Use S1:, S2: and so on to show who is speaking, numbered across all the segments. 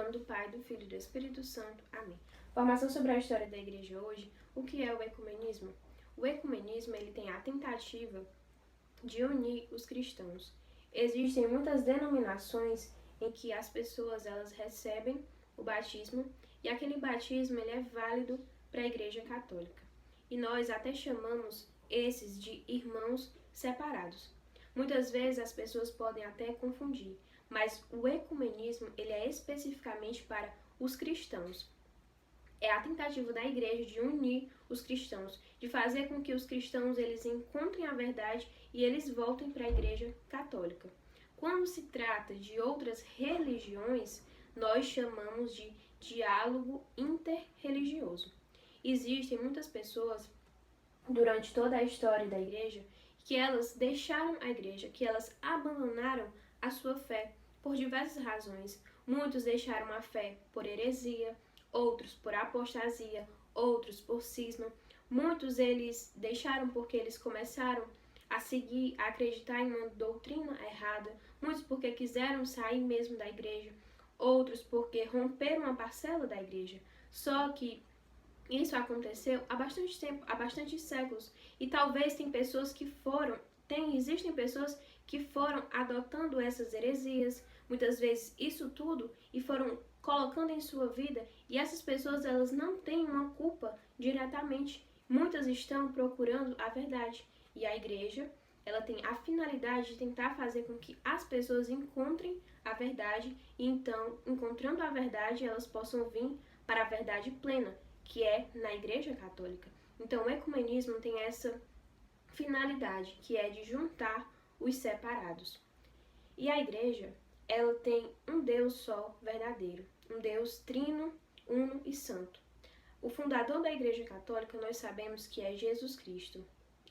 S1: nome do Pai, do Filho e do Espírito Santo. Amém. Formação sobre a história da igreja hoje. O que é o ecumenismo? O ecumenismo ele tem a tentativa de unir os cristãos. Existem muitas denominações em que as pessoas elas recebem o batismo e aquele batismo ele é válido para a Igreja Católica. E nós até chamamos esses de irmãos separados. Muitas vezes as pessoas podem até confundir, mas o ecumenismo ele é especificamente para os cristãos. É a tentativa da igreja de unir os cristãos, de fazer com que os cristãos eles encontrem a verdade e eles voltem para a Igreja Católica. Quando se trata de outras religiões, nós chamamos de diálogo interreligioso. Existem muitas pessoas, durante toda a história da igreja, que elas deixaram a igreja, que elas abandonaram a sua fé por diversas razões. Muitos deixaram a fé por heresia, outros por apostasia, outros por cisma. Muitos eles deixaram porque eles começaram a seguir, a acreditar em uma doutrina errada. Muitos porque quiseram sair mesmo da igreja. Outros porque romperam uma parcela da igreja. Só que isso aconteceu há bastante tempo, há bastantes séculos. E talvez existem pessoas que foram adotando essas heresias, muitas vezes isso tudo, e foram colocando em sua vida, e essas pessoas elas não têm uma culpa diretamente. Muitas estão procurando a verdade, e a igreja ela tem a finalidade de tentar fazer com que as pessoas encontrem a verdade, e então, encontrando a verdade, elas possam vir para a verdade plena, que é na Igreja Católica. Então, o ecumenismo tem essa finalidade, que é de juntar os separados. E a igreja, ela tem um Deus só verdadeiro, um Deus trino, uno e santo. O fundador da Igreja Católica nós sabemos que é Jesus Cristo.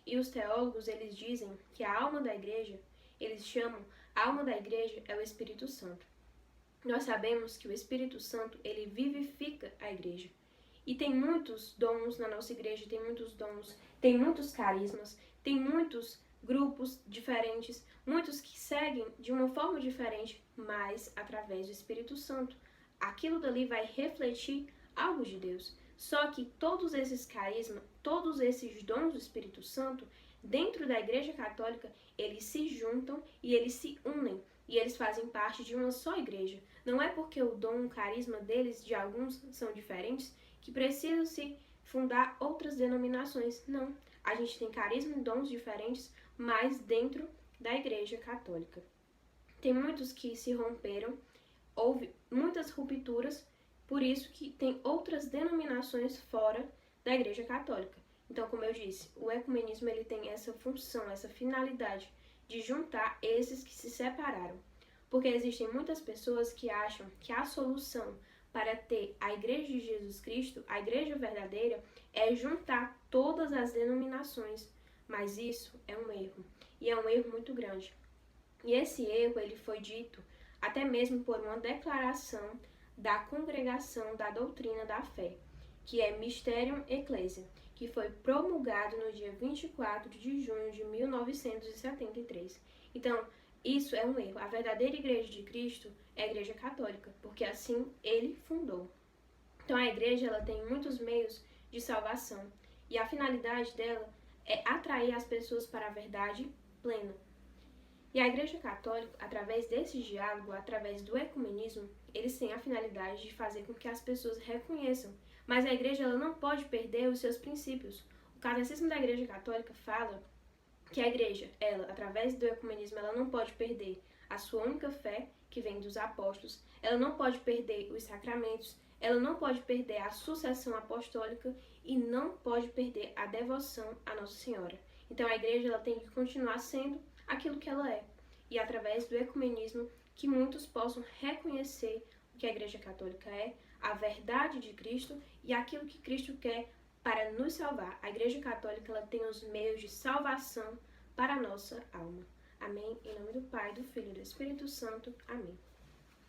S1: E os teólogos, eles dizem que a alma da igreja, eles chamam, a alma da igreja é o Espírito Santo. Nós sabemos que o Espírito Santo, ele vivifica a igreja. E tem muitos dons na nossa igreja, tem muitos dons, tem muitos carismas, tem muitos grupos diferentes, muitos que seguem de uma forma diferente, mas através do Espírito Santo. Aquilo dali vai refletir algo de Deus. Só que todos esses carismas, todos esses dons do Espírito Santo, dentro da Igreja Católica, eles se juntam e eles se unem. E eles fazem parte de uma só igreja. Não é porque o dom, o carisma deles, de alguns, são diferentes, que precisam se fundar outras denominações. Não. A gente tem carisma e dons diferentes, mas dentro da Igreja Católica. Tem muitos que se romperam, houve muitas rupturas, por isso que tem outras denominações fora da Igreja Católica. Então, como eu disse, o ecumenismo ele tem essa função, essa finalidade de juntar esses que se separaram. Porque existem muitas pessoas que acham que a solução para ter a Igreja de Jesus Cristo, a Igreja verdadeira, é juntar todas as denominações. Mas isso é um erro. E é um erro muito grande. E esse erro ele foi dito até mesmo por uma declaração da Congregação da Doutrina da Fé, que é Mysterium Ecclesiae, que foi promulgado no dia 24 de junho de 1973. Então, isso é um erro. A verdadeira Igreja de Cristo é a Igreja Católica, porque assim ele fundou. Então, a Igreja ela tem muitos meios de salvação e a finalidade dela é atrair as pessoas para a verdade plena. E a Igreja Católica, através desse diálogo, através do ecumenismo, eles têm a finalidade de fazer com que as pessoas reconheçam. Mas a Igreja ela não pode perder os seus princípios. O Catecismo da Igreja Católica fala que a Igreja, ela, através do ecumenismo, ela não pode perder a sua única fé, que vem dos apóstolos, ela não pode perder os sacramentos, ela não pode perder a sucessão apostólica e não pode perder a devoção à Nossa Senhora. Então a Igreja ela tem que continuar sendo aquilo que ela é. E através do ecumenismo, que muitos possam reconhecer o que a Igreja Católica é, a verdade de Cristo e aquilo que Cristo quer para nos salvar. A Igreja Católica ela tem os meios de salvação para a nossa alma. Amém? Em nome do Pai, do Filho e do Espírito Santo. Amém.